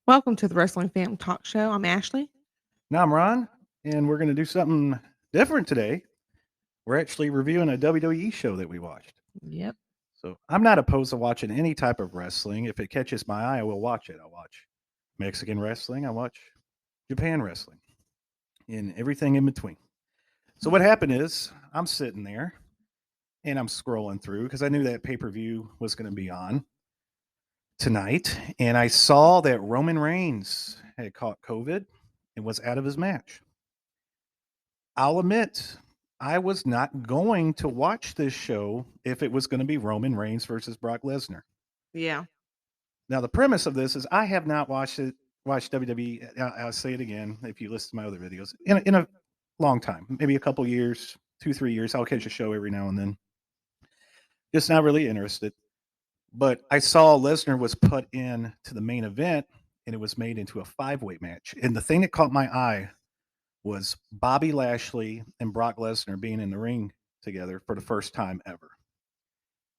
Welcome to the Wrestling Fan Talk Show. I'm Ashley. Now I'm Ron, and we're going to do something different today. We're actually reviewing a WWE show that we watched. Yep. So I'm not opposed to watching any type of wrestling. If it catches my eye, I will watch it. I'll watch Mexican wrestling, I watch Japan wrestling, and everything in between. So what happened is I'm sitting there and I'm scrolling through because I knew that pay-per-view was going to be on tonight, and I saw that Roman Reigns had caught COVID and was out of his match. I'll admit, I was not going to watch this show if it was going to be Roman Reigns versus Brock Lesnar. Yeah. Now, the premise of this is I have not watched WWE. I'll say it again if you listen to my other videos in a long time, maybe a couple years, 2-3 years. I'll catch a show every now and then. Just not really interested. But I saw Lesnar was put in to the main event, and it was made into a 5-way match. And the thing that caught my eye was Bobby Lashley and Brock Lesnar being in the ring together for the first time ever.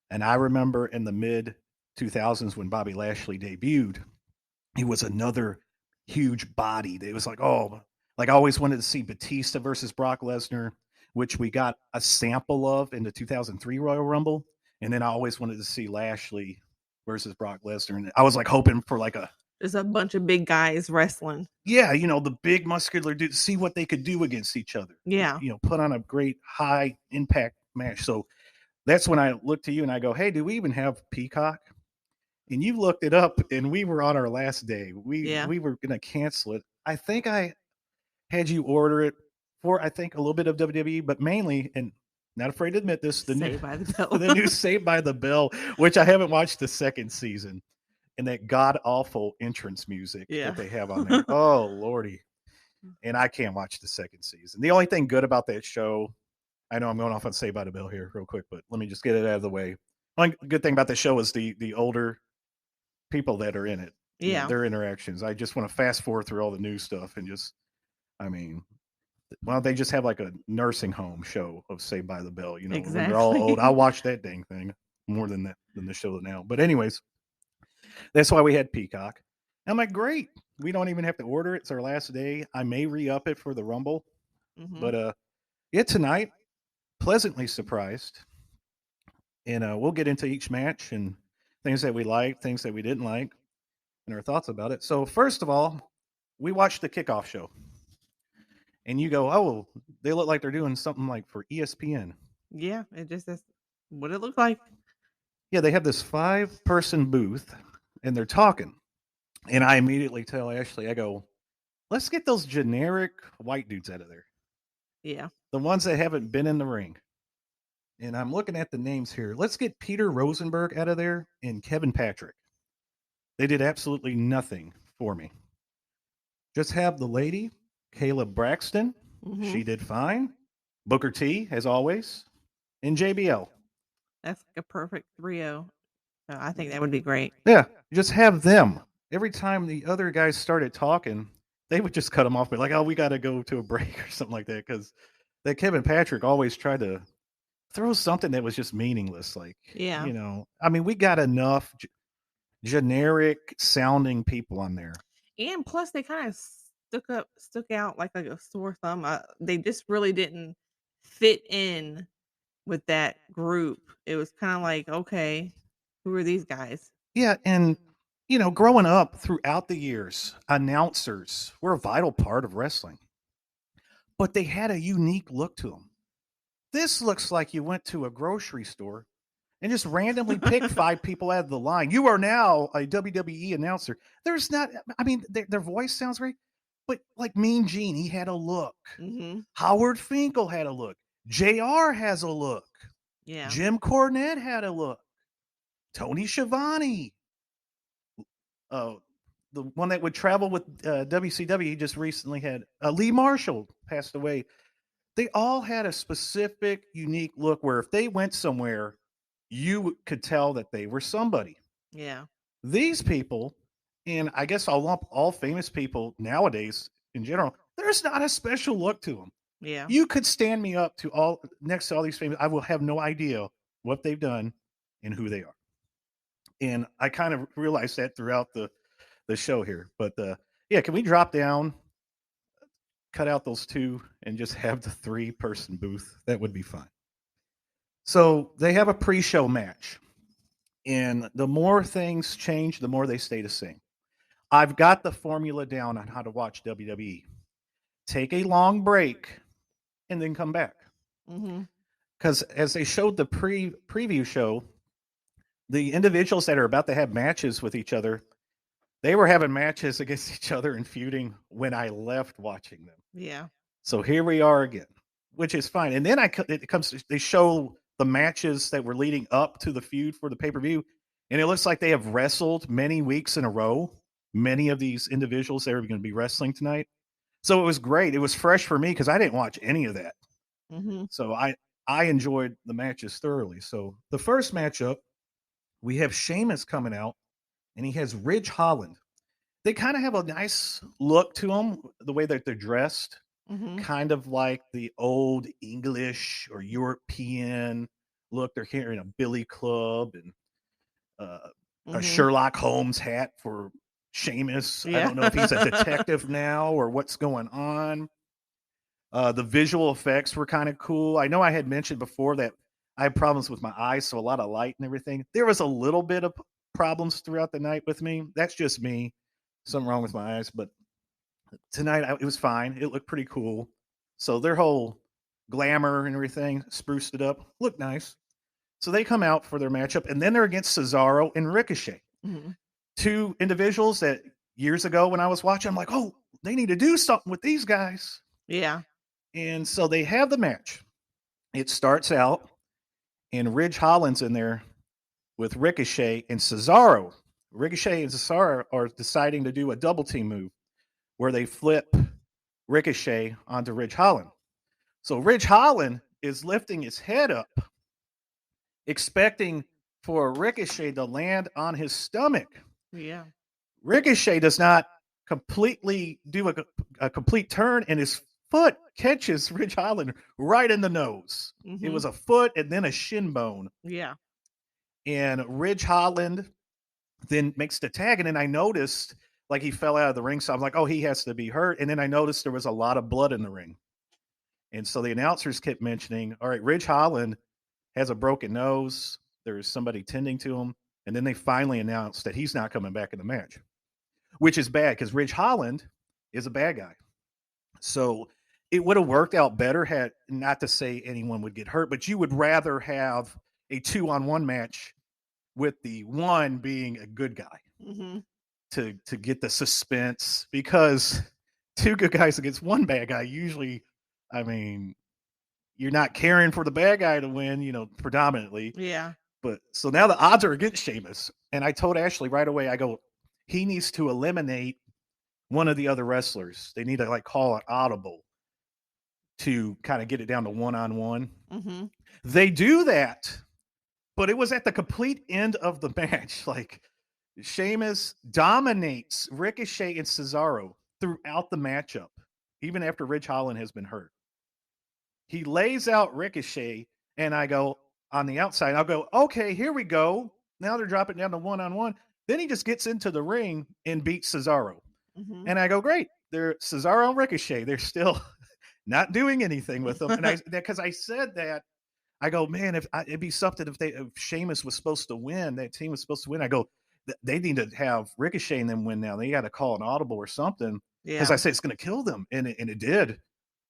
And I remember in the mid 2000s when Bobby Lashley debuted, he was another huge body. It was like, oh, like I always wanted to see Batista versus Brock Lesnar, which we got a sample of in the 2003 Royal Rumble. And then I always wanted to see Lashley versus Brock Lesnar. And I was like hoping for like There's a bunch of big guys wrestling. yeah, the big muscular dude, see what they could do against each other. Yeah. Put on a great high impact match. So that's when I look to you and I go, hey, do we even have Peacock? And you looked it up and we were on our last day. We were going to cancel it. I think I had you order it for, I think, a little bit of WWE, but mainly, and not afraid to admit this, Saved by the Bell. the new Saved by the Bell, which I haven't watched the second season. And that god awful entrance music that they have on there. Oh, Lordy. And I can't watch the second season. The only thing good about that show, I know I'm going off on Saved by the Bell here real quick, but let me just get it out of the way. One good thing about the show is the older people that are in it. Yeah. Their interactions. I just want to fast forward through all the new stuff and just, why don't they just have like a nursing home show of Saved by the Bell? When they're all old. I'll watch that dang thing more than the show now. But anyways, that's why we had Peacock. I'm like, great. We don't even have to order it. It's our last day. I may re-up it for the Rumble. Mm-hmm. But tonight, pleasantly surprised. And we'll get into each match and things that we liked, things that we didn't like, and our thoughts about it. So first of all, we watched the kickoff show. And you go, oh, they look like they're doing something like for ESPN. Yeah, it just is what it looked like. Yeah, they have this 5-person booth, and they're talking. And I immediately tell Ashley, I go, let's get those generic white dudes out of there. Yeah. The ones that haven't been in the ring. And I'm looking at the names here. Let's get Peter Rosenberg out of there and Kevin Patrick. They did absolutely nothing for me. Just have the lady, Kayla Braxton. Mm-hmm. She did fine. Booker T, as always. And JBL. That's like a perfect trio. I think that would be great. Yeah, just have them. Every time the other guys started talking, they would just cut them off. But like, oh, we got to go to a break or something like that. Because that Kevin Patrick always tried to throw something that was just meaningless. Like, yeah. We got enough generic sounding people on there. And plus they kind of stuck out like a sore thumb. They just really didn't fit in with that group. It was kind of like, okay, who are these guys? Yeah, and growing up throughout the years, announcers were a vital part of wrestling. But they had a unique look to them. This looks like you went to a grocery store and just randomly picked 5 people out of the line. You are now a WWE announcer. There's not, their voice sounds great, but like Mean Gene, he had a look. Mm-hmm. Howard Finkel had a look. JR has a look. Yeah. Jim Cornette had a look. Tony Schiavone. The one that would travel with WCW, he just recently had. Lee Marshall passed away. They all had a specific, unique look where if they went somewhere, you could tell that they were somebody. Yeah. These people, and I guess I'll lump all famous people nowadays in general, there's not a special look to them. Yeah. You could stand me up to next to all these famous, I will have no idea what they've done and who they are. And I kind of realized that throughout the the show here. But yeah, can we drop down, cut out those two, and just have the 3-person booth? That would be fine. So they have a pre-show match, and the more things change, the more they stay the same. I've got the formula down on how to watch WWE. Take a long break and then come back. Because as they showed the preview show, the individuals that are about to have matches with each other, they were having matches against each other and feuding when I left watching them. Yeah. So here we are again, which is fine. And then they show the matches that were leading up to the feud for the pay-per-view, and it looks like they have wrestled many weeks in a row. Many of these individuals that are going to be wrestling tonight. So it was great. It was fresh for me because I didn't watch any of that. So I enjoyed the matches thoroughly. So the first matchup, we have Sheamus coming out, and he has Ridge Holland. They kind of have a nice look to them, the way that they're dressed, kind of like the old English or European look. They're carrying a billy club and a Sherlock Holmes hat for Sheamus. I don't know if he's a detective now or what's going on. The visual effects were kind of cool. I know I had mentioned before that I had problems with my eyes, so a lot of light and everything. There was a little bit of problems throughout the night with me. That's just me. Something wrong with my eyes, but tonight it was fine. It looked pretty cool. So their whole glamour and everything spruced it up. Looked nice. So they come out for their matchup, and then they're against Cesaro and Ricochet. Two individuals that years ago when I was watching, I'm like, oh, they need to do something with these guys. Yeah. And so they have the match. It starts out, and Ridge Holland's in there with Ricochet and Cesaro. Ricochet and Cesaro are deciding to do a double team move where they flip Ricochet onto Ridge Holland. So Ridge Holland is lifting his head up, expecting for Ricochet to land on his stomach. Yeah. Ricochet does not completely do a complete turn, and his foot catches Ridge Holland right in the nose. It was a foot and then a shin bone. Yeah. And Ridge Holland then makes the tag, and then I noticed like he fell out of the ring, so I'm like, oh, he has to be hurt. And then I noticed there was a lot of blood in the ring. And so the announcers kept mentioning, all right, Ridge Holland has a broken nose. There's somebody tending to him. And then they finally announced that he's not coming back in the match, which is bad because Ridge Holland is a bad guy. So it would have worked out better had, not to say anyone would get hurt, but you would rather have a 2-on-1 match with the one being a good guy to get the suspense, because two good guys against one bad guy, usually, I mean, you're not caring for the bad guy to win, predominantly. Yeah. But so now the odds are against Sheamus. And I told Ashley right away, I go, he needs to eliminate one of the other wrestlers. They need to call an audible to kind of get it down to 1-on-1. They do that, but it was at the complete end of the match. Sheamus dominates Ricochet and Cesaro throughout the matchup, even after Ridge Holland has been hurt. He lays out Ricochet, and I go, on the outside, I'll go, okay, here we go. Now they're dropping down to 1-on-1. Then he just gets into the ring and beats Cesaro. And I go, great. They're Cesaro and Ricochet. They're still not doing anything with them. And because I said that, I go, man, it'd be something if Sheamus was supposed to win, that team was supposed to win. I go, they need to have Ricochet and them win now. They got to call an audible or something. Because I said it's going to kill them. And it did.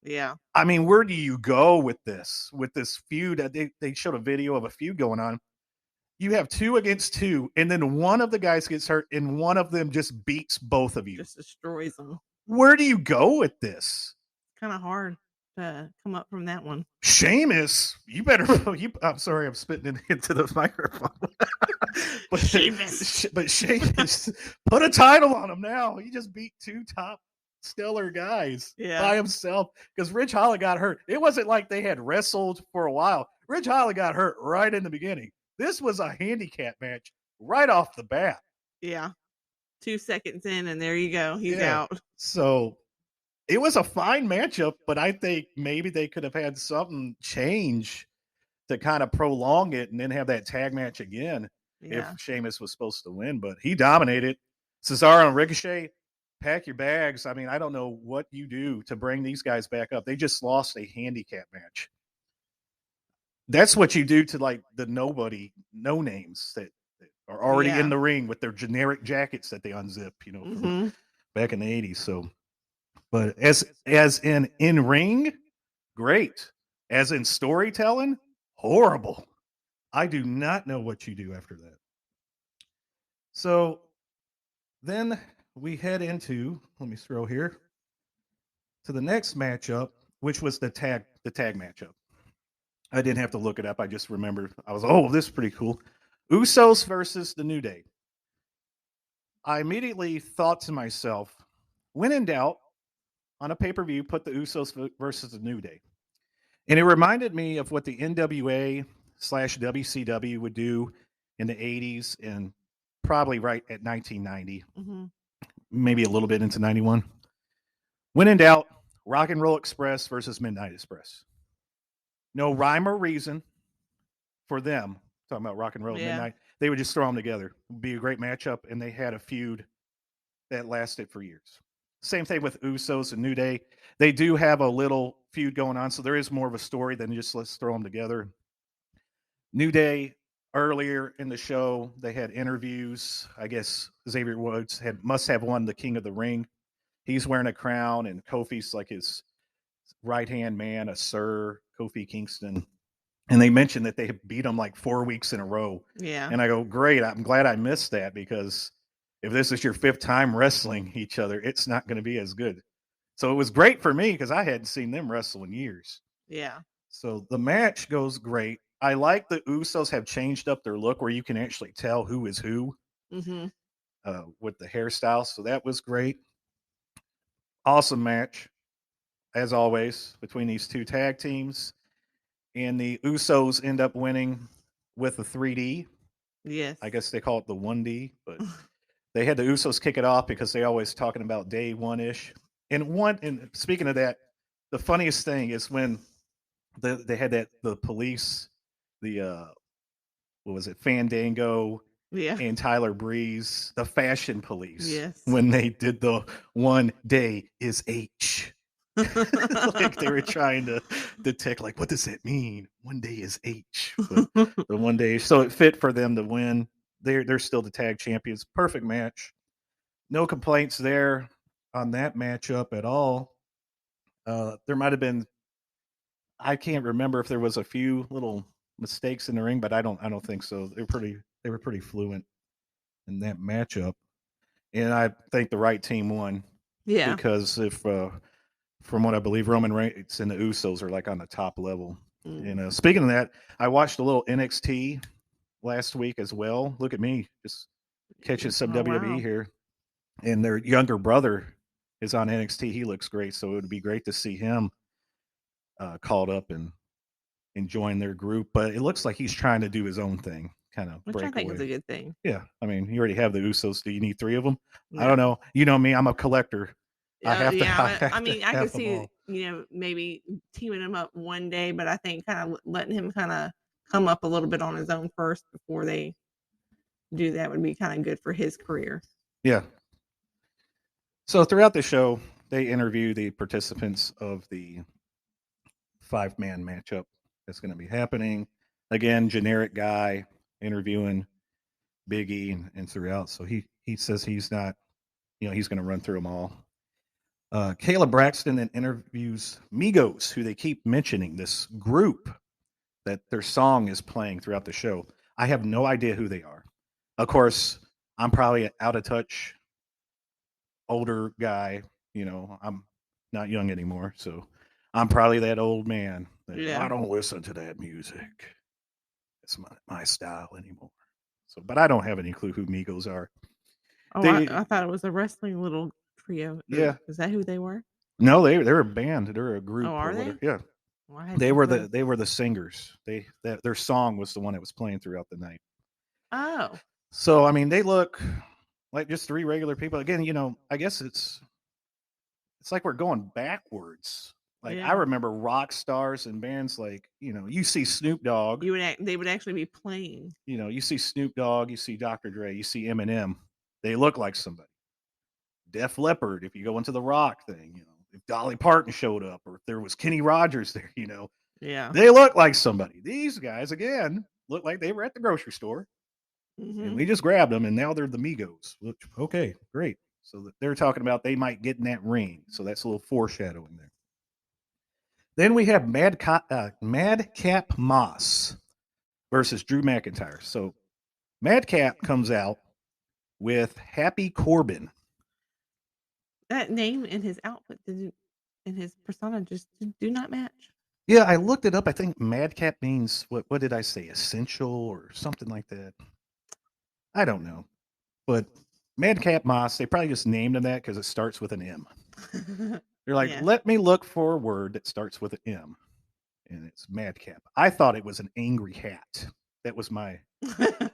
Yeah. I mean, where do you go with this feud? They showed a video of a feud going on. You have 2 against 2, and then one of the guys gets hurt, and one of them just beats both of you. Just destroys them. Where do you go with this? Kind of hard to come up from that one. Sheamus, you better. I'm sorry, I'm spitting into the microphone. But Sheamus, put a title on him now. He just beat 2 top stellar guys by himself because Ridge Holland got hurt. It wasn't like they had wrestled for a while. Ridge Holland got hurt right in the beginning. This was a handicap match right off the bat. Yeah. 2 seconds in, and there you go. He's out. So it was a fine matchup, but I think maybe they could have had something change to kind of prolong it and then have that tag match again if Sheamus was supposed to win. But he dominated. Cesaro and Ricochet, pack your bags. I mean, I don't know what you do to bring these guys back up. They just lost a handicap match. That's what you do to like the no names that are already in the ring with their generic jackets that they unzip, from back in the 80s. So, but as in ring, great. As in storytelling, horrible. I do not know what you do after that. So then we head into, let me scroll here to the next matchup, which was the tag matchup. I didn't have to look it up. I just remembered. I was, oh, this is pretty cool. Usos versus the New Day. I immediately thought to myself, when in doubt, on a pay-per-view, put the Usos versus the New Day. And it reminded me of what the NWA/WCW would do in the 80s and probably right at 1990, maybe a little bit into 91. When in doubt, Rock and Roll Express versus Midnight Express. No rhyme or reason for them. Talking about Rock and Roll Midnight. They would just throw them together. It'd be a great matchup, and they had a feud that lasted for years. Same thing with Usos and New Day. They do have a little feud going on, so there is more of a story than just let's throw them together. New Day, earlier in the show, they had interviews. I guess Xavier Woods must have won the King of the Ring. He's wearing a crown, and Kofi's like his right-hand man, a Sir Kofi Kingston. And they mentioned that they beat him like 4 weeks in a row. Yeah. And I go, great. I'm glad I missed that, because if this is your 5th time wrestling each other, it's not going to be as good. So it was great for me because I hadn't seen them wrestle in years. Yeah. So the match goes great. I like the Usos have changed up their look where you can actually tell who is who with the hairstyle. So that was great. Awesome match, as always, between these two tag teams. And the Usos end up winning with a 3D. Yes. I guess they call it the 1D, but they had the Usos kick it off because they always talking about day one-ish. And speaking of that, the funniest thing is when they had the police, the what was it, Fandango, and Tyler Breeze, the fashion police. Yes. When they did the 1 day is H. Like they were trying to detect, like, what does that mean? 1 day is H. But the 1 day, so it fit for them to win. They're still the tag champions. Perfect match. No complaints there on that matchup at all. There might have been, I can't remember if there was a few little mistakes in the ring, but I don't think so. They were pretty fluent in that matchup. And I think the right team won. Yeah. Because if from what I believe, Roman Reigns and the Usos are like on the top level. And speaking of that, I watched a little NXT last week as well. Look at me, just catching some WWE here. And their younger brother is on NXT. He looks great, so it would be great to see him called up and join their group. But it looks like he's trying to do his own thing, kind of break away. Which I think is a good thing. Yeah, I mean, you already have the Usos. Do you need 3 of them? Yeah. I don't know. You know me, I'm a collector. I could see, maybe teaming him up one day, but I think kind of letting him kind of come up a little bit on his own first before they do that would be kind of good for his career. Yeah. So throughout the show, they interview the participants of the 5-man matchup that's going to be happening. Again, generic guy interviewing Big E and throughout. So he says he's not, he's going to run through them all. Kayla Braxton then interviews Migos, who they keep mentioning, this group that their song is playing throughout the show. I have no idea who they are. Of course, I'm probably an out of touch, older guy. I'm not young anymore, so I'm probably that old man that, I don't listen to that music. It's my style anymore. So, but I don't have any clue who Migos are. Oh, I thought it was a wrestling little trio. Yeah. Is that who they were? No, they're a band. They're a group. Oh, are they? Yeah. Well, they were the singers. Their song was the one that was playing throughout the night. Oh. So I mean, they look like just 3 regular people. Again, I guess it's like we're going backwards. Like I remember rock stars and bands like, you see Snoop Dogg. They would actually be playing. You see Snoop Dogg, you see Dr. Dre, you see Eminem. they look like somebody. Def Leppard, if you go into the Rock thing, if Dolly Parton showed up or if there was Kenny Rogers there, Yeah. they look like somebody. These guys, again, look like they were at the grocery store and Mhm. we just grabbed them and now they're the Migos. Which, okay, great. So they're talking about they might get in that ring. So that's a little foreshadowing there. Then we have Madcap Moss versus Drew McIntyre. So Madcap comes out with Happy Corbin. That name and his outfit and his persona just do not match. Yeah, I looked it up. I think Madcap means what did I say? Essential or something like that. I don't know. But Madcap Moss, they probably just named him that because it starts with an M. They're like, Yeah. let me look for a word that starts with an M. And it's Madcap. I thought it was an angry hat. That was my.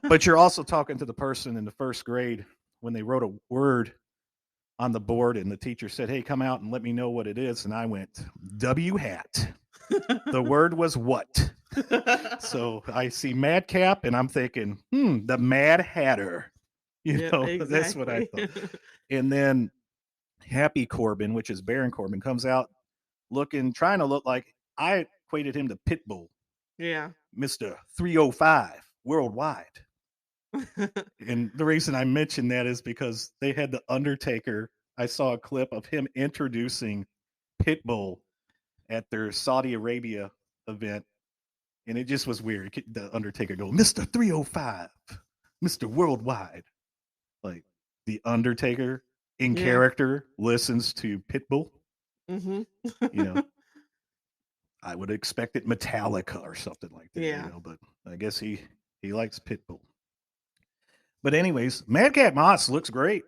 But you're also talking to the person in the first grade when they wrote a word on the board and the teacher said, hey, come out and let me know what it is. And I went, W hat. The word was what? So I see Madcap and I'm thinking, the Mad Hatter. Yep, That's what I exactly. thought. And then Happy Corbin, which is Baron Corbin, comes out trying to look like I equated him to Pitbull, Yeah. Mr. 305 worldwide. And the reason I mentioned that is because they had the Undertaker. I saw a clip of him introducing Pitbull at their Saudi Arabia event, and it just was weird. The Undertaker go, Mr. 305, Mr. Worldwide. Like the Undertaker in Yeah. character listens to Pitbull. Mhm. You know, I would expect it Metallica or something like that, Yeah. but I guess he likes Pitbull. But anyways, Madcap Moss looks great.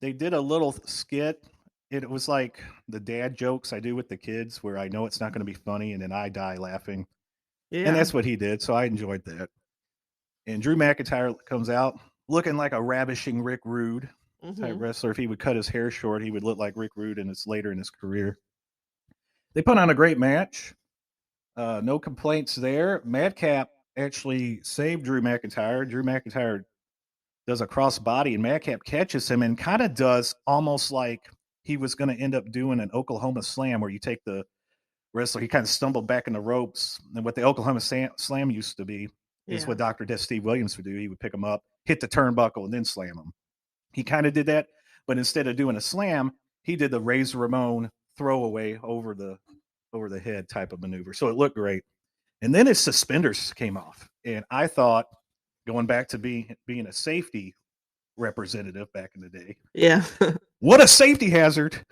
They did a little skit. It was like the dad jokes I do with the kids where I know it's not going to be funny and then I die laughing. And Yeah. that's what he did. So I enjoyed that. And Drew McIntyre comes out looking like a ravishing Rick Rude type Mhm. wrestler. If he would cut his hair short, he would look like Rick Rude and it's later in his career. They put on a great match. No complaints there. Madcap actually saved Drew McIntyre. Drew McIntyre does a crossbody and Madcap catches him and kind of does almost like he was going to end up doing an Oklahoma Slam where you take the wrestler, he kind of stumbled back in the ropes. And what the Oklahoma Slam used to be is Yeah. what Dr. Death Steve Williams would do. He would pick him up, hit the turnbuckle, and then slam him. He kind of did that, but instead of doing a slam, he did the Razor Ramon throwaway over the head type of maneuver. So it looked great. And then his suspenders came off. And I thought, going back to being a safety representative back in the day, Yeah. what a safety hazard.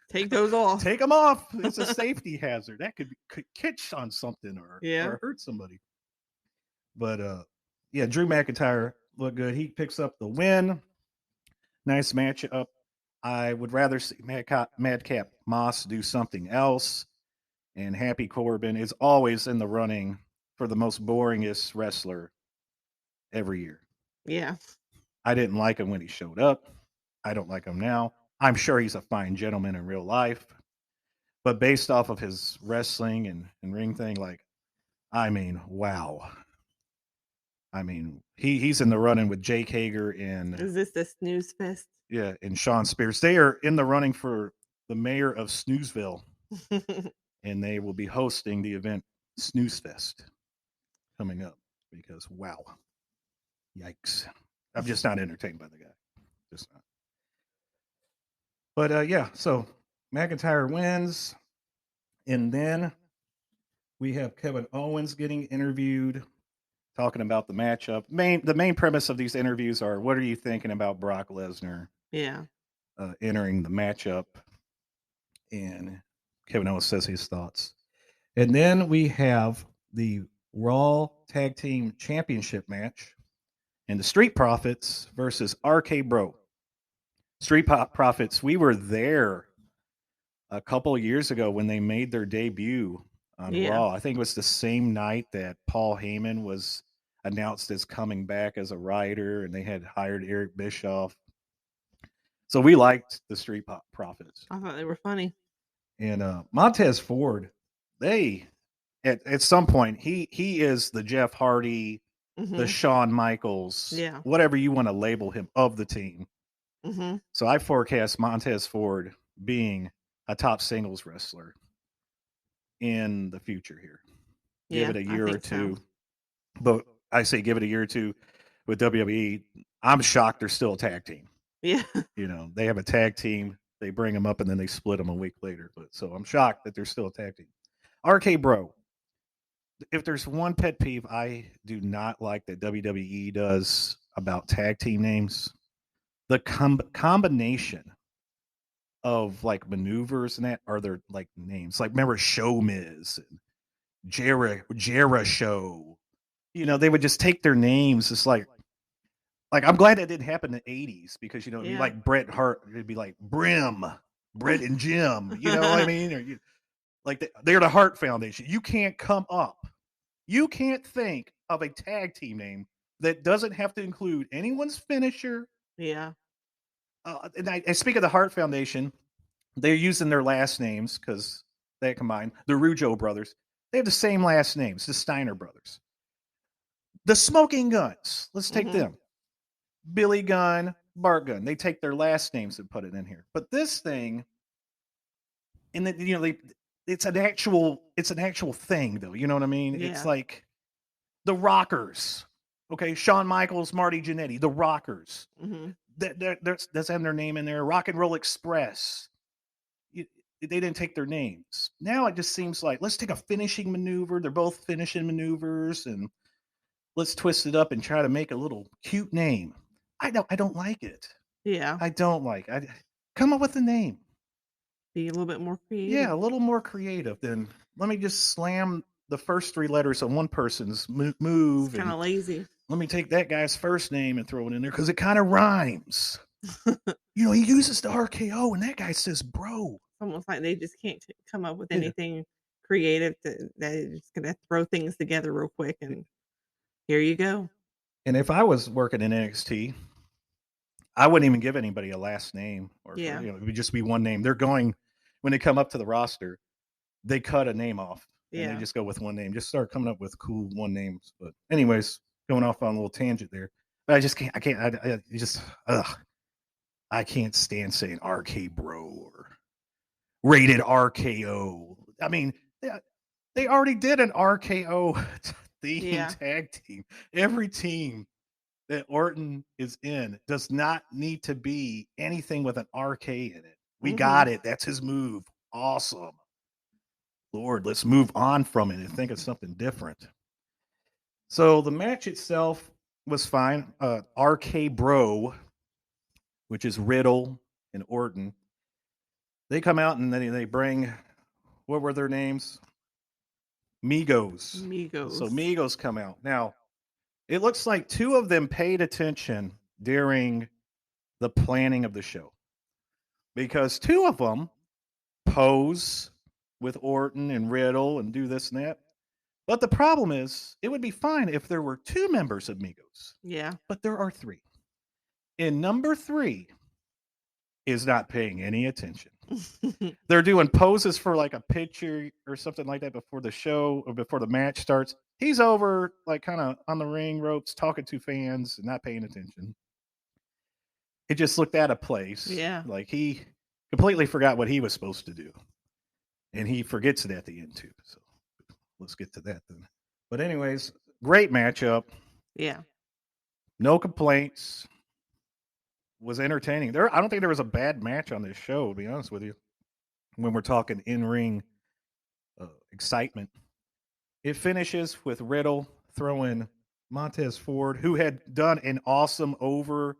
Take those off. Take them off. It's a safety hazard. That could catch on something Yeah. or hurt somebody. But yeah, Drew McIntyre looked good. He picks up the win. Nice matchup. I would rather see Madcap Moss do something else. And Happy Corbin is always in the running for the most boringest wrestler every year. Yeah. I didn't like him when he showed up. I don't like him now. I'm sure he's a fine gentleman in real life. But based off of his wrestling and ring thing, like, I mean, wow. I mean, he's in the running with Jake Hager and Is this the snooze fest? and Sean Spears. They are in the running for the mayor of Snoozeville, and they will be hosting the event Snooze Fest coming up because wow, yikes! I'm just not entertained by the guy, just not. But yeah, so McIntyre wins, and then we have Kevin Owens getting interviewed, talking about the matchup. The main premise of these interviews are: what are you thinking about Brock Lesnar Yeah. entering the matchup? And Kevin Owens says his thoughts. And then we have the Raw Tag Team Championship match and the Street Profits versus RK Bro. Street Profits, we were there a couple of years ago when they made their debut on Yeah. Raw. I think it was the same night that Paul Heyman was announced as coming back as a writer, and they had hired Eric Bischoff. So we liked the Street Profits. I thought they were funny. And Montez Ford, they at some point he is the Jeff Hardy the Mhm. Shawn Michaels, Yeah. whatever you want to label him of the team. Mhm. So I forecast Montez Ford being a top singles wrestler in the future here. Give Yeah, it a I year or think so. two. But I say give it a year or two with WWE. I'm shocked they're still a tag team. Yeah. They have a tag team. They bring them up and then they split them a week later. But so I'm shocked that they're still a tag team. RK Bro, if there's one pet peeve I do not like that WWE does about tag team names, the combination of like maneuvers and that are their like names. Like remember Show Miz and Jera Show. They would just take their names. It's like I'm glad that didn't happen in the '80s because it'd be Yeah. like Bret Hart, it'd be like Brim, Bret and Jim. You know what I mean? Or they're the Hart Foundation. You can't come up. You can't think of a tag team name that doesn't have to include anyone's finisher. Yeah. And I speak of the Hart Foundation. They're using their last names because they combine the Rougeau brothers. They have the same last names, the Steiner brothers. The Smoking Guns. Let's take Mhm. them. Billy Gunn, Bart Gunn. They take their last names and put it in here. But this thing, and then it's an actual thing though. You know what I mean? It's Yeah. like the Rockers. Okay, Shawn Michaels, Marty Jannetty, the Rockers. Mhm. That's have their name in there. Rock and Roll Express. You, they didn't take their names. Now it just seems like let's take a finishing maneuver. They're both finishing maneuvers, and let's twist it up and try to make a little cute name. I don't like it. Yeah. I don't like. I come up with a name. Be a little bit more Yeah, creative. a little more creative than let me just slam the first three letters of one person's It's move kind and of lazy. let me take that guy's first name and throw it in there because it kind of rhymes. He uses the RKO and that guy says bro. Almost like they just can't come up with Yeah. anything creative that is just gonna throw things together real quick, and here you go. And if I was working in NXT, I wouldn't even give anybody a last name or Yeah. it would just be one name. They're going when they come up to the roster, they cut a name off and they Yeah. just go with one name. Just start coming up with cool one names. But anyways, going off on a little tangent there. But I just can't. I can't. I just. Ugh. I can't stand saying RK Bro or rated RKO. I mean, they already did an RKO theme Yeah. tag team. Every team that Orton is in does not need to be anything with an RK in it. We Mhm. got it. That's his move. Awesome. Lord, let's move on from it and think of something different. So the match itself was fine. RK Bro, which is Riddle and Orton, they come out and then they bring what were their names? Migos. So Migos. Migos come out. Now, it looks like two of them paid attention during the planning of the show because two of them pose with Orton and Riddle and do this and that. But the problem is, it would be fine if there were two members of Migos, Yeah. but there are three. And number three is not paying any attention. They're doing poses for like a picture or something like that before the show or before the match starts. He's over, like, kind of on the ring ropes, talking to fans and not paying attention. It just looked out of place. Yeah. Like he completely forgot what he was supposed to do. And he forgets it at the end, too. So let's get to that then. But, anyways, great matchup. Yeah. No complaints. Was entertaining. I don't think there was a bad match on this show, to be honest with you. When we're talking in ring excitement, it finishes with Riddle throwing Montez Ford, who had done an awesome over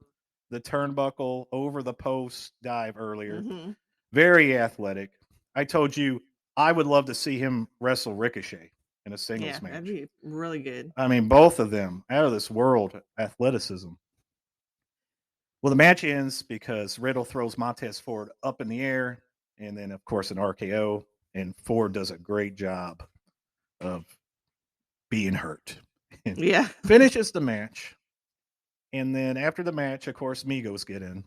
the turnbuckle, over the post dive earlier. Mhm. Very athletic. I told you I would love to see him wrestle Ricochet in a Yeah, singles that'd match. be really good. I mean, both of them out of this world athleticism. Well, the match ends because Riddle throws Montez Ford up in the air, and then, of course, an RKO. And Ford does a great job of being hurt and Yeah. finishes the match. And then after the match, of course, Migos get in,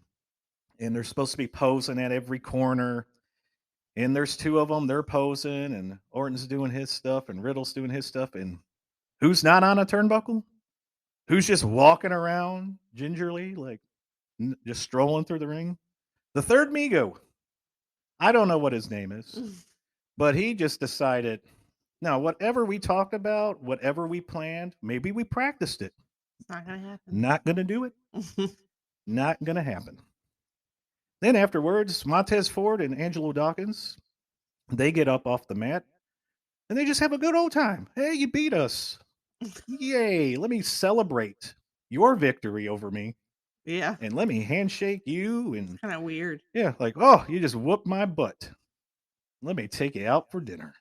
and they're supposed to be posing at every corner. And there's two of them. They're posing, and Orton's doing his stuff, and Riddle's doing his stuff. And who's not on a turnbuckle? who's just walking around gingerly, like just strolling through the ring. The third Migo. I don't know what his name is, It's but he just decided, no, whatever we talked about, whatever we planned, maybe we practiced it. not gonna happen. Not going to do it. Not going to happen. Then afterwards, Montez Ford and Angelo Dawkins, they get up off the mat and they just have a good old time. Hey, you beat us. Yay. Let me celebrate your victory over me Yeah, and let me handshake you. And kind of weird. yeah, like, oh, you just whooped my butt. Let me take you out for dinner.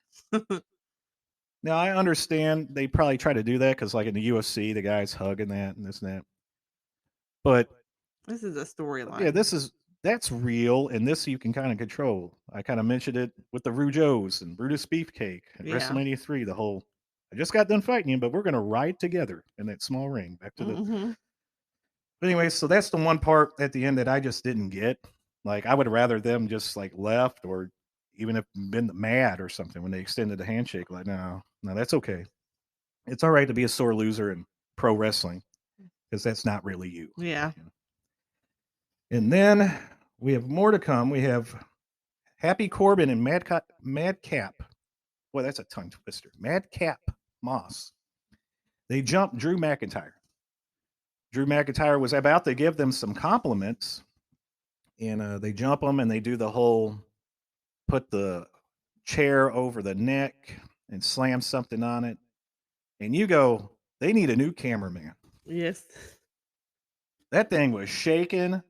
Now, I understand they probably try to do that because, like in the UFC, the guy's hugging that and this and that. But This is a yeah, storyline. that's real, and this you can kind of control. I kind of mentioned it with the Rougeaus and Brutus Beefcake at Yeah. WrestleMania 3. The whole, I just got done fighting you, but we're going to ride together in that small ring. Back to the. Mm-hmm. But anyway, so that's the one part at the end that I just didn't get. Like, I would rather them just like left or even if been mad or something when they extended the handshake. Like, no, no, that's okay. It's all right to be a sore loser in pro wrestling because that's not really you. Yeah. And then we have more to come. We have Happy Corbin and Madcap. Boy, that's a tongue twister. Madcap Moss. They jumped Drew McIntyre. Drew McIntyre was about to give them some compliments, and they jump him and they do the whole put the chair over the neck and slam something on it. And you go, they need a new cameraman. Yes. That thing was shaking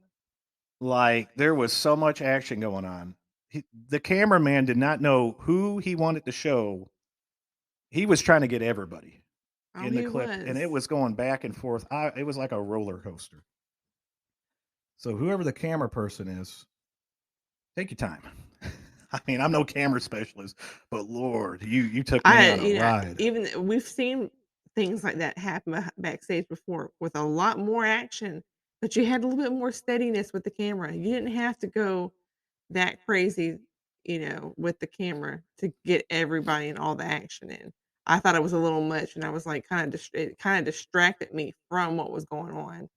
like there was so much action going on. The cameraman did not know who he wanted to show. He was trying to get everybody Oh, in the he clip, and was. it was going back and forth. It was like a roller coaster. So whoever the camera person is, take your time. I mean, I'm no camera specialist, but Lord, you took me on a ride. Even we've seen things like that happen backstage before with a lot more action, but you had a little bit more steadiness with the camera. You didn't have to go that crazy, with the camera to get everybody and all the action in. I thought it was a little much, and I was like, it kind of distracted me from what was going on.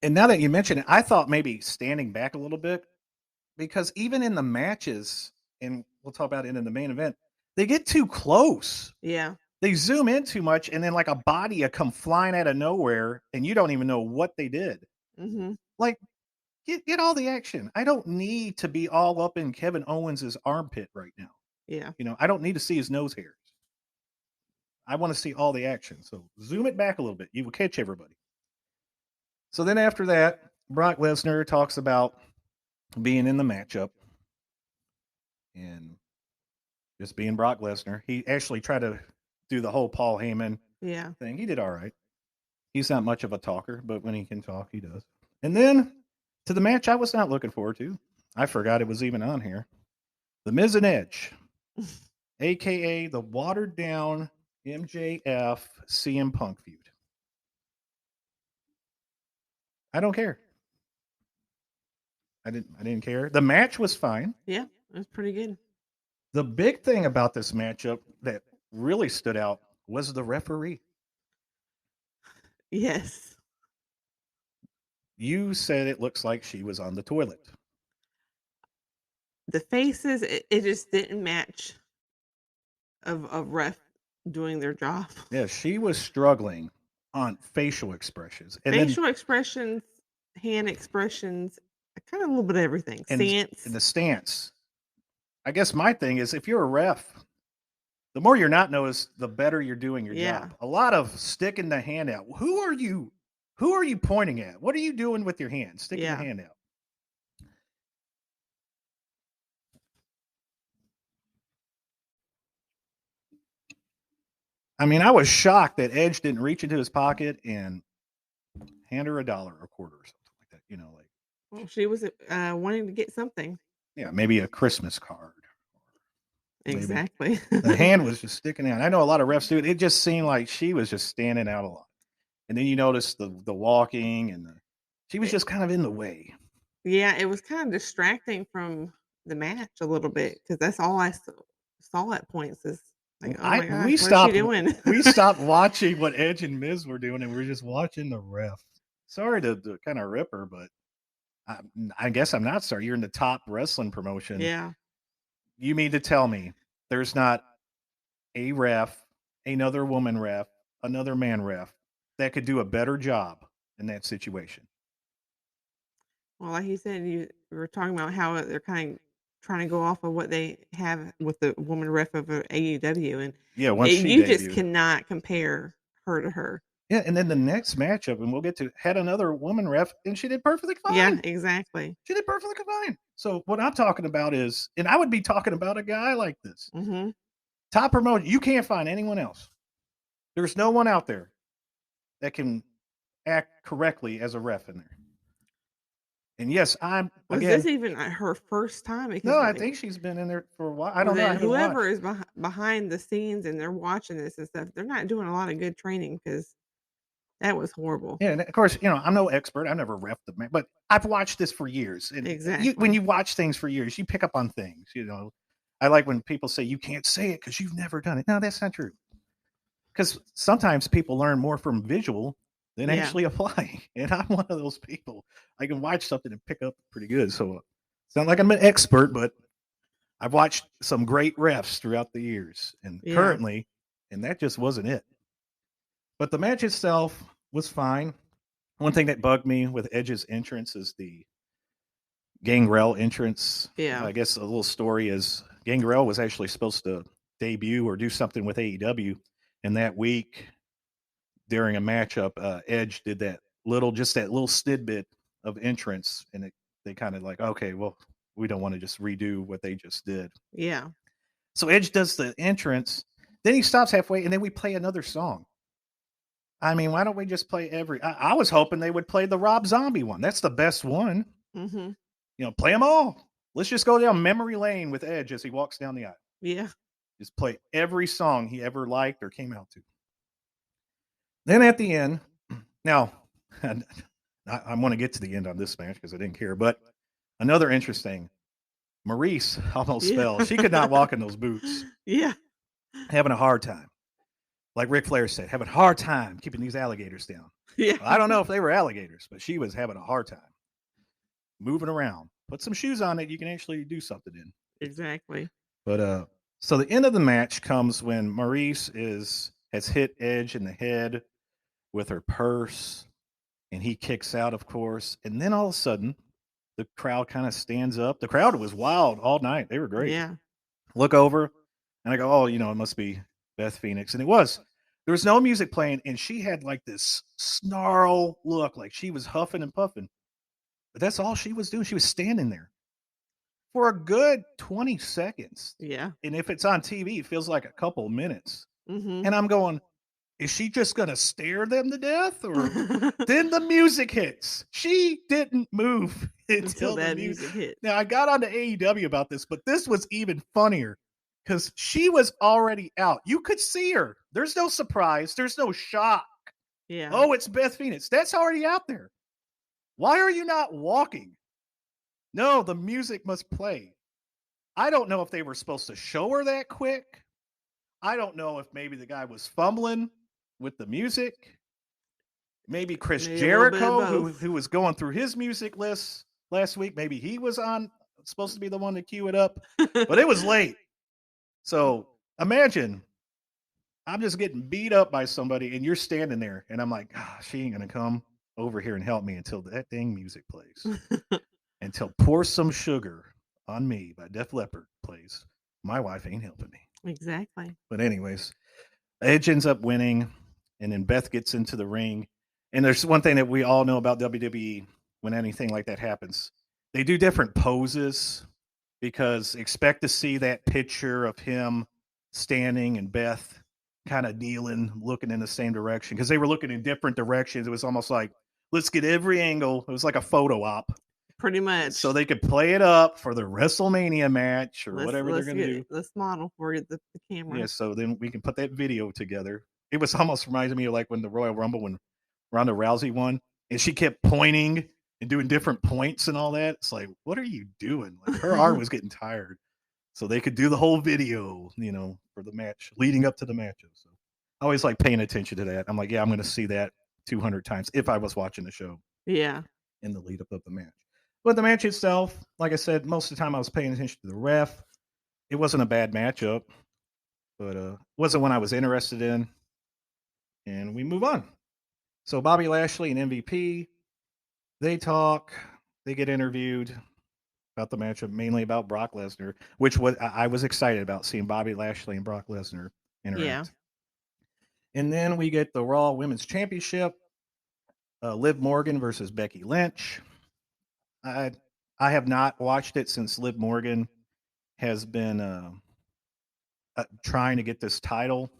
And now that you mention it, I thought maybe standing back a little bit because even in the matches, and we'll talk about it in the main event, they get too close. Yeah. They zoom in too much, and then like a body will come flying out of nowhere, and you don't even know what they did. Mhm. Like, get all the action. I don't need to be all up in Kevin Owens's armpit right now. Yeah. I don't need to see his nose hairs. I want to see all the action. So zoom it back a little bit. You will catch everybody. So then after that, Brock Lesnar talks about being in the matchup and just being Brock Lesnar. He actually tried to do the whole Paul Heyman Yeah. thing. He did all right. He's not much of a talker, but when he can talk, he does. And then to the match I was not looking forward to. I forgot it was even on here. The Miz and Edge, aka the watered down MJF CM Punk feud. I don't care. I didn't care. The match was fine. Yeah, it was pretty good. The big thing about this matchup that really stood out was the referee. Yes. You said it looks like she was on the toilet. The faces, it just didn't match of ref doing their job. Yeah, she was struggling on facial expressions. And Facial expressions, hand expressions, kind of a little bit of everything. then Stance. in the stance. I guess my thing is if you're a ref, the more you're not noticed, the better you're doing your Yeah. job. A lot of sticking the hand out. Who are you pointing at? What are you doing with your hand? Sticking the Yeah. hand out. I mean, I was shocked that Edge didn't reach into his pocket and hand her $1 or a quarter or something like that. Like Well, she was wanting to get something. yeah, maybe a Christmas card. Maybe Exactly. the hand was just sticking out. I know a lot of refs do it. It just seemed like she was just standing out a lot. And then you notice the walking and she was just kind of in the way. Yeah, it was kind of distracting from the match a little bit because that's all I saw at points is Like, oh my We gosh, what is she stopped doing? we stopped watching what Edge and Miz were doing, and we were just watching the ref. Sorry to kind of rip her, but I guess I'm not sorry. You're in the top wrestling promotion. Yeah. You mean to tell me there's not a ref, another woman ref, another man ref that could do a better job in that situation? Well, like you said, you were talking about how they're kind of trying to go off of what they have with the woman ref of AEW, and Yeah, once she you just debuted. cannot compare her to her. Yeah, and then the next matchup, and we'll get to, had another woman ref, and she did perfectly Yeah, fine. exactly. She did perfectly fine. So what I'm talking about is, and I would be talking about a guy like this. Mm-hmm. Top promotion, you can't find anyone else. There's no one out there that can act correctly as a ref in there. And yes, I'm Was again. this even her first time? Because No, I think she's been in there for a while. I well, don't know. I then haven't whoever watched. is behind the scenes and they're watching this and stuff, they're not doing a lot of good training because that was horrible. Yeah, and of course, I'm no expert. I've never refed the man, but I've watched this for years. And when Exactly. you watch things for years, you pick up on things. I like when people say you can't say it because you've never done it. No, that's not true. Because sometimes people learn more from visual than Yeah. actually applying. And I'm one of those people. I can watch something and pick up pretty good. So it's not like I'm an expert, but I've watched some great refs throughout the years and Yeah. currently, and that just wasn't it. But the match itself was fine. One thing that bugged me with Edge's entrance is the Gangrel entrance. Yeah. I guess a little story is Gangrel was actually supposed to debut or do something with AEW, and that week during a matchup, Edge did that little snidbit of entrance, and they kind of like, okay, well, we don't want to just redo what they just did. Yeah. So Edge does the entrance, then he stops halfway, and then we play another song. I mean, why don't we just play I was hoping they would play the Rob Zombie one. That's the best one. Mm-hmm. Play them all. Let's just go down memory lane with Edge as he walks down the aisle. Yeah. Just play every song he ever liked or came out to. Then at the end, now, I want to get to the end on this match because I didn't care, but another interesting, Maurice almost fell. She could not walk in those boots. Yeah. Having a hard time. Like Ric Flair said, having a hard time keeping these alligators down. Yeah. Well, I don't know if they were alligators, but she was having a hard time moving around. Put some shoes on it, you can actually do something in. Exactly. But so the end of the match comes when Maurice has hit Edge in the head with her purse, and he kicks out, of course. And then all of a sudden, the crowd kind of stands up. The crowd was wild all night. They were great. Yeah. Look over, and I go, oh, it must be Beth Phoenix. And it was. There was no music playing, and she had like this snarl look, like she was huffing and puffing. But that's all she was doing. She was standing there for a good 20 seconds. Yeah. And if it's on TV, it feels like a couple minutes. Mm-hmm. And I'm going, is she just going to stare them to death? Or then the music hits. She didn't move until that the music hit. Now, I got on to AEW about this, but this was even funnier because she was already out. You could see her. There's no surprise. There's no shock. Yeah. Oh, it's Beth Phoenix. That's already out there. Why are you not walking? No, the music must play. I don't know if they were supposed to show her that quick. I don't know if maybe the guy was fumbling with the music. Maybe Chris Jericho, who was going through his music list last week, maybe he was supposed to be the one to cue it up, but it was late. So imagine I'm just getting beat up by somebody and you're standing there and I'm like, she ain't going to come over here and help me until that dang music plays. Until Pour Some Sugar on Me by Def Leppard plays. My wife ain't helping me. Exactly. But anyways, Edge ends up winning, and then Beth gets into the ring. And there's one thing that we all know about WWE when anything like that happens. They do different poses because expect to see that picture of him standing and Beth kind of kneeling, looking in the same direction because they were looking in different directions. It was almost like, let's get every angle. It was like a photo op. Pretty much. So they could play it up for the WrestleMania match or whatever they're going to do. Let's model for the camera. Yeah, so then we can put that video together. It was almost reminding me of like when the Royal Rumble, when Ronda Rousey won, and she kept pointing and doing different points and all that. It's like, what are you doing? Like her arm was getting tired. so they could do the whole video, for the match leading up to the matches. So I always like paying attention to that. I'm like, yeah, I'm going to see that 200 times if I was watching the show Yeah. in the lead up of the match. But the match itself, like I said, most of the time I was paying attention to the ref. It wasn't a bad matchup, but wasn't one I was interested in. And we move on. So Bobby Lashley and MVP, they talk, they get interviewed about the matchup, mainly about Brock Lesnar, which I was excited about seeing Bobby Lashley and Brock Lesnar Yeah. interact. And then we get the Raw Women's Championship, Liv Morgan versus Becky Lynch. I I have not watched it since Liv Morgan has been trying to get this title.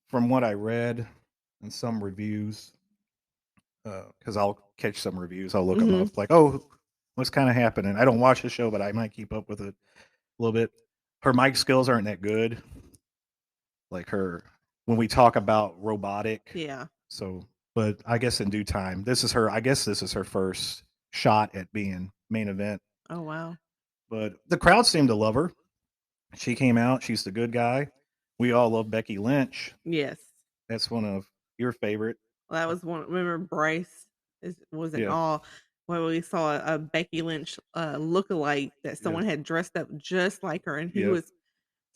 From what I read in some reviews, because I'll catch some reviews, I'll look them Mhm. up. Like, oh, what's kind of happening? I don't watch the show, but I might keep up with it a little bit. Her mic skills aren't that good. Like her when we talk about robotic. Yeah. So, but I guess in due time, this is her. I guess this is her first shot at being main event. Oh, wow. But the crowd seemed to love her. She came out. She's the good guy. We all love Becky Lynch. Yes. That's one of your favorite. Well, that was one. Remember Bryce was in Yeah, awe when we saw a Becky Lynch look-alike that yeah, someone had dressed up just like her, and he yeah, was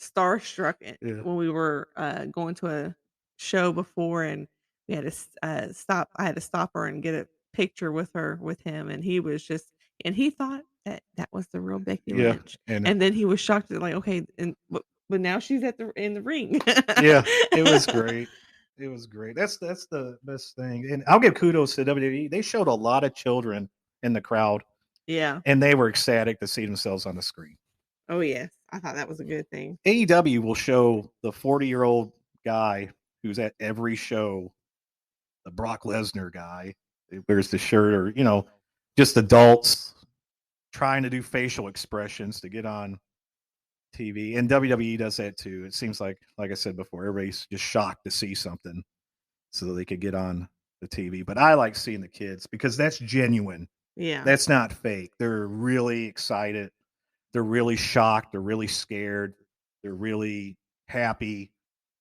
starstruck yeah, when we were going to a show before, and we had to stop. I had to stop her and get a picture with him, and he was just, and he thought that that was the real Becky yeah, Lynch, and and then he was shocked at like, okay, and but now she's in the ring. yeah, it was great. It was great. That's the best thing. And I'll give kudos to WWE. They showed a lot of children in the crowd, Yeah. and they were ecstatic to see themselves on the screen. Oh yes, I thought that was a good thing. AEW will show the 40-year-old guy who's at every show, the Brock Lesnar guy, who wears the shirt, or just adults trying to do facial expressions to get on TV. And WWE does that too. It seems like I said before, everybody's just shocked to see something so that they could get on the TV. But I like seeing the kids because that's genuine. Yeah. That's not fake. They're really excited. They're really shocked. They're really scared. They're really happy.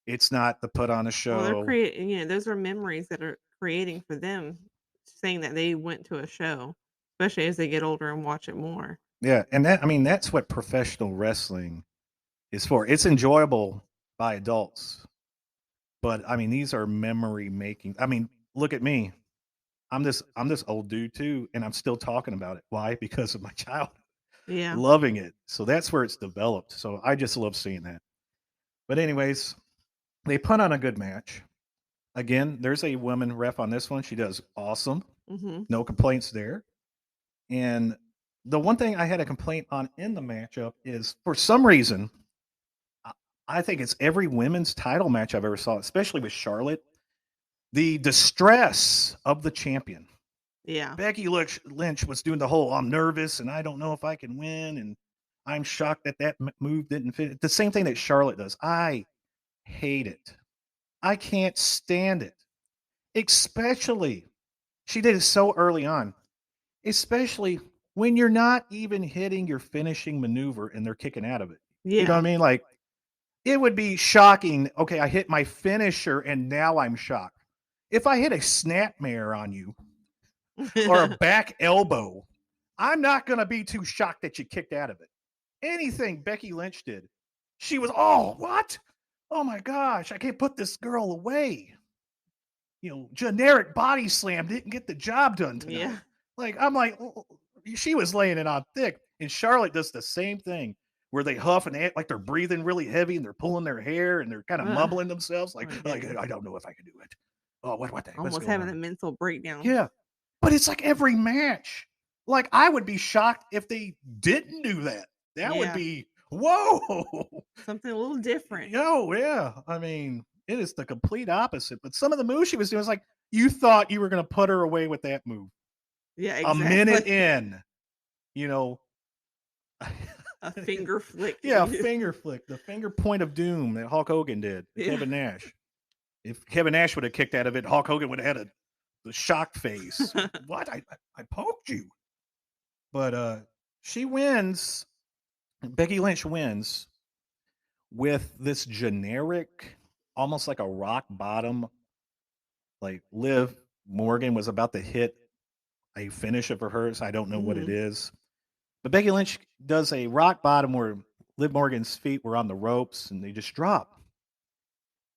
It's not the put on a Well, they're show. creating, those are memories that are creating for them, saying that they went to a show, especially as they get older and watch it more. Yeah, and that's what professional wrestling is for. It's enjoyable by adults, but these are memory making. Look at me. I'm this old dude too, and I'm still talking about it. Why? Because of my child Yeah. loving it. So that's where it's developed. So I just love seeing that. But anyways, they put on a good match. Again, there's a woman ref on this one. She does awesome. Mhm. No complaints there. And the one thing I had a complaint on in the matchup is for some reason, I I think it's every women's title match I've ever saw, especially with Charlotte. The distress of the champion. Yeah. Becky Lynch was doing the whole "I'm nervous and I don't know if I can win," and I'm shocked that move didn't fit. The same thing that Charlotte does. I hate it. I can't stand it. Especially she did it so early on. Especially when you're not even hitting your finishing maneuver and they're kicking out of it. You know what I Yeah. mean? Like it would be shocking. Okay, I hit my finisher and now I'm shocked. If I hit a snapmare on you or a back elbow, I'm not going to be too shocked that you kicked out of it. Anything Becky Lynch did, she was, oh, what? Oh my gosh, I can't put this girl away. Generic body slam didn't get the job done tonight. Yeah. I'm like, she was laying it on thick. And Charlotte does the same thing where they huff and act like they're breathing really heavy and they're pulling their hair and they're kind of Ugh, mumbling themselves my like goodness. I don't know if I can do it. Oh, what's Almost going having a on? mental breakdown. Yeah. But it's like every match. Like I would be shocked if they didn't do that. That would Yeah. be whoa. Something a little different. Yo, yeah. It is the complete opposite. But some of the moves she was doing was like you thought you were going to put her away with that move. Yeah, A minute exactly. in, you know. A finger flick. Yeah, finger flick, the finger point of doom that Hulk Hogan did to Yeah. Kevin Nash. If Kevin Nash would have kicked out of it, Hulk Hogan would have had the shocked face. What? I poked you. But she wins Becky Lynch wins with this generic, almost like a rock bottom, like Liv Morgan was about to hit a finish of hers. I don't know what it Mhm. is. But Becky Lynch does a rock bottom where Liv Morgan's feet were on the ropes and they just drop.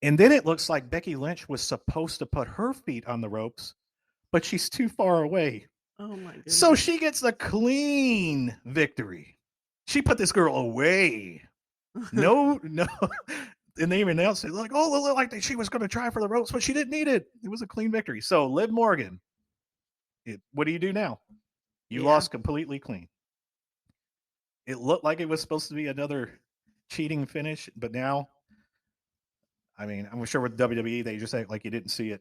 And then it looks like Becky Lynch was supposed to put her feet on the ropes, but she's too far away. Oh my So goodness. she gets a clean victory. She put this girl away. No, no. And they even announced it like, oh, it looked like she was going to try for the ropes, but she didn't need it. It was a clean victory. So Liv Morgan, what do you do now? You Yeah. lost completely clean. It looked like it was supposed to be another cheating finish, but now, I mean, I'm sure with WWE, they just act like you didn't see it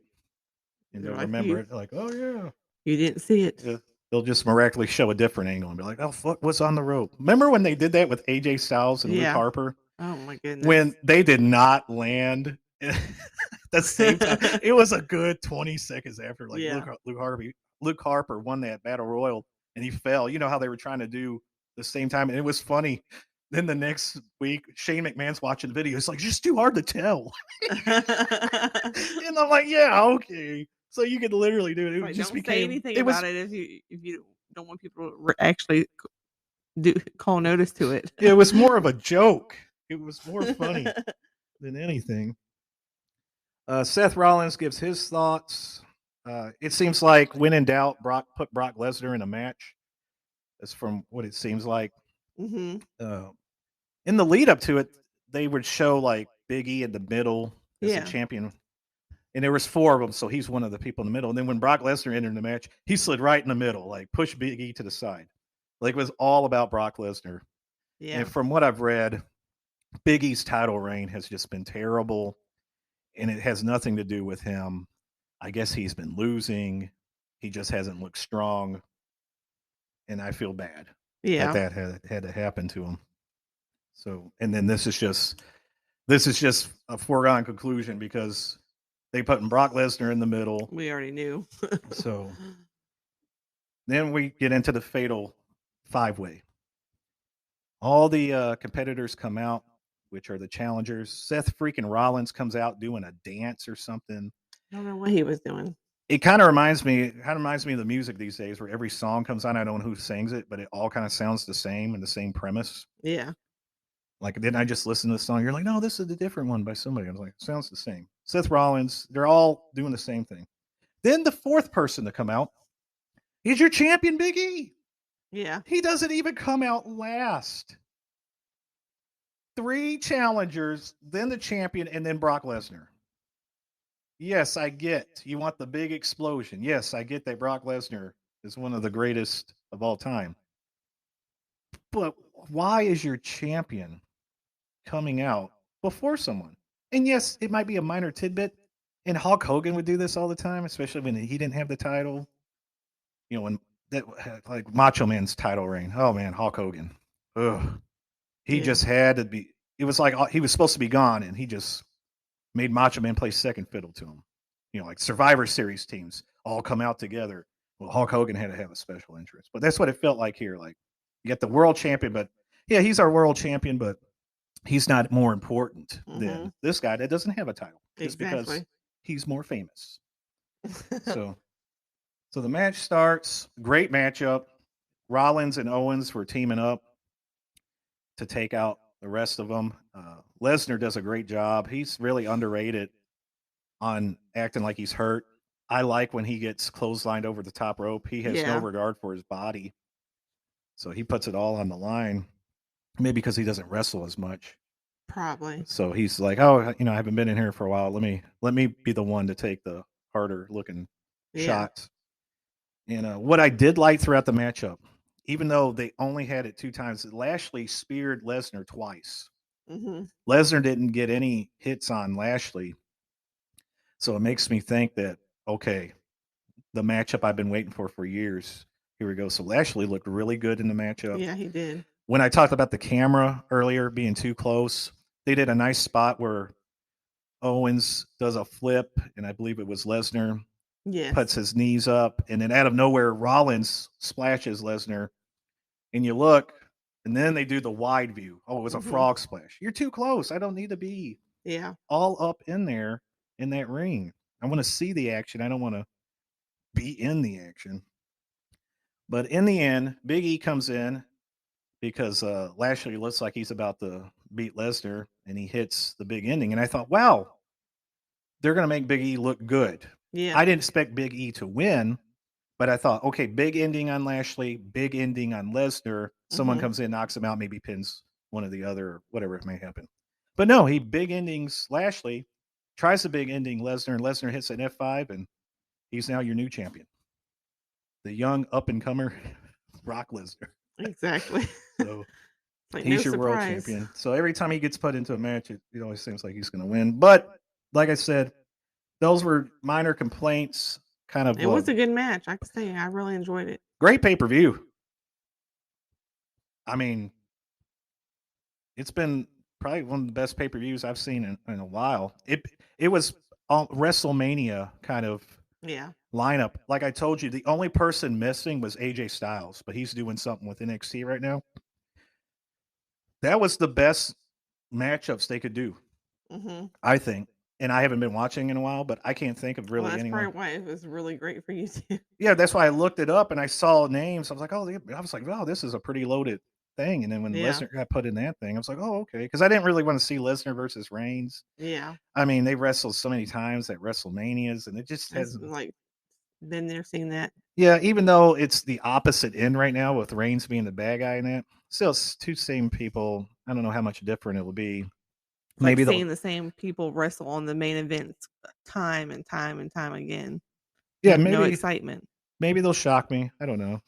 and They're they'll like remember you. it. They're like, oh, yeah. You didn't see it. Yeah. They'll just miraculously show a different angle and be like, oh, fuck, what's on the rope? Remember when they did that with AJ Styles and Luke Yeah. Harper? Oh my When goodness. they did not land at the same time. It was a good 20 seconds after like Yeah. Luke Harper won that battle royal and he fell. You know how they were trying to do the same time, and it was funny. Then the next week, Shane McMahon's watching the video. It's like it's just too hard to tell, and I'm like, yeah, okay. So you could literally do it. It Like, just don't say became. anything It was. about it if you don't want people to actually do call notice to it. It was more of a joke. It was more funny than anything. Seth Rollins gives his thoughts. It seems like when in doubt, Brock put Brock Lesnar in a match. That's from what it seems like. Mhm. Uh, in the lead up to it, they would show like Big E in the middle as the Yeah. champion, and there was four of them, so he's one of the people in the middle. And then when Brock Lesnar entered the match, he slid right in the middle, like pushed Big E to the side. Like it was all about Brock Lesnar. And Yeah. from what I've read, Big E's title reign has just been terrible, and it has nothing to do with him. I guess he's been losing. He just hasn't looked strong, and I feel bad that Yeah. that had to happen to him. So, and then this is just a foregone conclusion because they put Brock Lesnar in the middle. We already knew. So then we get into the fatal five way. All the competitors come out, which are the challengers. Seth freaking Rollins comes out doing a dance or something. I don't know what he was doing. It kind of reminds me of the music these days, where every song comes on. I don't know who sings it, but it all kind of sounds the same and the same premise. Yeah. Like, didn't I just listen to the song? You're like, no, this is a different one by somebody. I was like, it sounds the same. Seth Rollins, they're all doing the same thing. Then the fourth person to come out is your champion, Big E. Yeah. He doesn't even come out last. Three challengers, then the champion, and then Brock Lesnar. Yes, I get you want the big explosion. Yes, I get that Brock Lesnar is one of the greatest of all time. But why is your champion coming out before someone? And yes, it might be a minor tidbit. And Hulk Hogan would do this all the time, especially when he didn't have the title. You know, when that like Macho Man's title reign. Oh man, Hulk Hogan. Ugh. He Yeah. just had to be. It was like he was supposed to be gone, and he just made Macho Man play second fiddle to him. You know, like Survivor Series teams all come out together. Well, Hulk Hogan had to have a special interest, but that's what it felt like here. Like you get the world champion, but yeah, he's our world champion, but he's not more important than Mhm. this guy that doesn't have a title just because Exactly. he's more famous. So, so the match starts. Great matchup. Rollins and Owens were teaming up to take out the rest of them. Lesnar does a great job. He's really underrated on acting like he's hurt. I like when he gets clotheslined over the top rope. He has no Yeah. regard for his body, so he puts it all on the line. Maybe because he doesn't wrestle as much, Probably. so he's like, "Oh, I haven't been in here for a while. Let me be the one to take the harder looking Yeah. shots." And what I did like throughout the matchup, even though they only had it two times, Lashley speared Lesnar twice. Mhm. Lesnar didn't get any hits on Lashley, so it makes me think that okay, the matchup I've been waiting for years. Here we go. So Lashley looked really good in the matchup. Yeah, he did. When I talked about the camera earlier being too close, they did a nice spot where Owens does a flip, and I believe it was Lesnar Yes. puts his knees up, and then out of nowhere Rollins splashes Lesnar, and you look. And then they do the wide view. Oh, it was a frog splash. You're too close. I don't need to be Yeah. all up in there in that ring. I want to see the action. I don't want to be in the action. But in the end, Big E comes in because Lashley looks like he's about to beat Lesnar, and he hits the big ending. And I thought, wow, they're going to make Big E look good. Yeah. I didn't expect Big E to win, but I thought, okay, big ending on Lashley, big ending on Lesnar. Someone comes in, knocks him out, maybe pins one or the other, or whatever it may happen. But no, he big endings Lashley, tries the big ending Lesnar, and Lesnar hits an F5, and he's now your new champion. The young up and comer Brock Lesnar. Exactly. So like he's no your world surprise. champion. So every time he gets put into a match, it always seems like he's going to win. But like I said, those were minor complaints. Kind of It was a good match. I can say I really enjoyed it. Great pay-per-view. I mean, it's been probably one of the best pay-per-views I've seen in a while. It was WrestleMania kind of lineup. Like I told you, the only person missing was AJ Styles, but he's doing something with NXT right now. That was the best matchups they could do, I think. And I haven't been watching in a while, but I can't think of really that's anyone. probably why it was really great for you too. Yeah, that's why I looked it up and I saw names. I was like, wow, this is a pretty loaded thing. And then when Lesnar got put in that thing, I was like, oh, okay. Because I didn't really want to see Lesnar versus Reigns. Yeah. I mean, they wrestled so many times at WrestleManias, and it just hasn't like been there, seen that. Yeah, even though it's the opposite end right now with Reigns being the bad guy in that, still it's two same people. I don't know how much different it will be. Maybe seeing the same people wrestle on the main events time and time and time again. Yeah, maybe no excitement. Maybe they'll shock me. I don't know,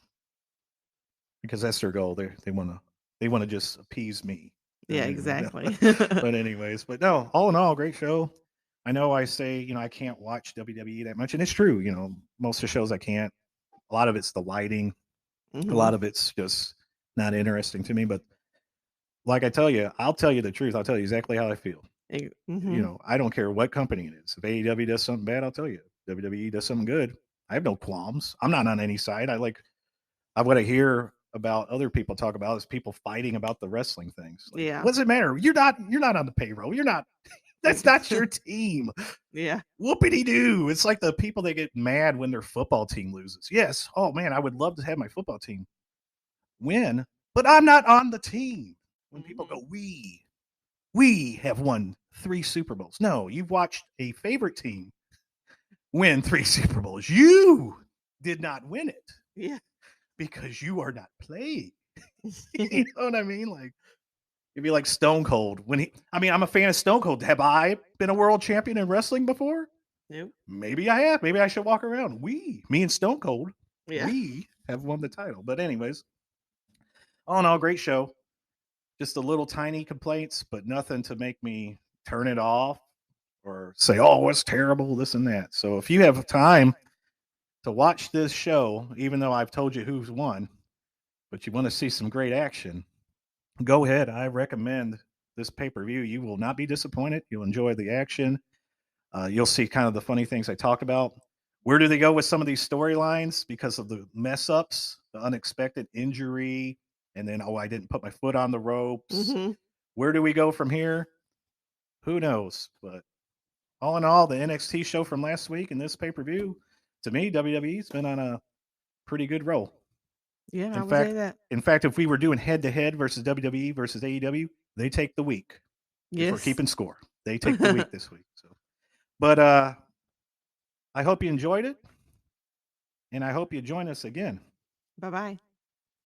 because that's their goal. They want to just appease me. Yeah, exactly. But anyways, but no, all in all, great show. I know I say I can't watch WWE that much, and it's true. Most of the shows I can't. A lot of it's the lighting. A lot of it's just not interesting to me. But like I tell you, I'll tell you the truth. I'll tell you exactly how I feel. I don't care what company it is. If AEW does something bad, I'll tell you. WWE does something good, I have no qualms. I'm not on any side. What I hear about other people talk about is people fighting about the wrestling things. Like, what does it matter? You're not on the payroll. You're not. That's not your team. Yeah. Whoopity doo. It's like the people that get mad when their football team loses. Yes. Oh man, I would love to have my football team win, but I'm not on the team. When people go, we have won 3 Super Bowls. No, you've watched a favorite team win 3 Super Bowls. You did not win it. Yeah. Because you are not playing. You know what I mean? Like, it'd be like Stone Cold I'm a fan of Stone Cold. Have I been a world champion in wrestling before? Nope. Maybe I have. Maybe I should walk around. Me and Stone Cold, we have won the title. But anyways, all in all, great show. Just a little tiny complaints, but nothing to make me turn it off or say, oh, it's terrible, this and that. So if you have time to watch this show, even though I've told you who's won, but you want to see some great action, go ahead. I recommend this pay-per-view. You will not be disappointed. You'll enjoy the action. You'll see kind of the funny things I talked about. Where do they go with some of these storylines because of the mess ups, the unexpected injury, and then, I didn't put my foot on the ropes. Where do we go from here? Who knows? But all in all, the NXT show from last week and this pay-per-view, to me, WWE's been on a pretty good roll. Yeah, I would say that. In fact, if we were doing head-to-head versus WWE versus AEW, they take the week. Yes. If we're keeping score. They take the week this week. So, but I hope you enjoyed it, and I hope you join us again. Bye-bye.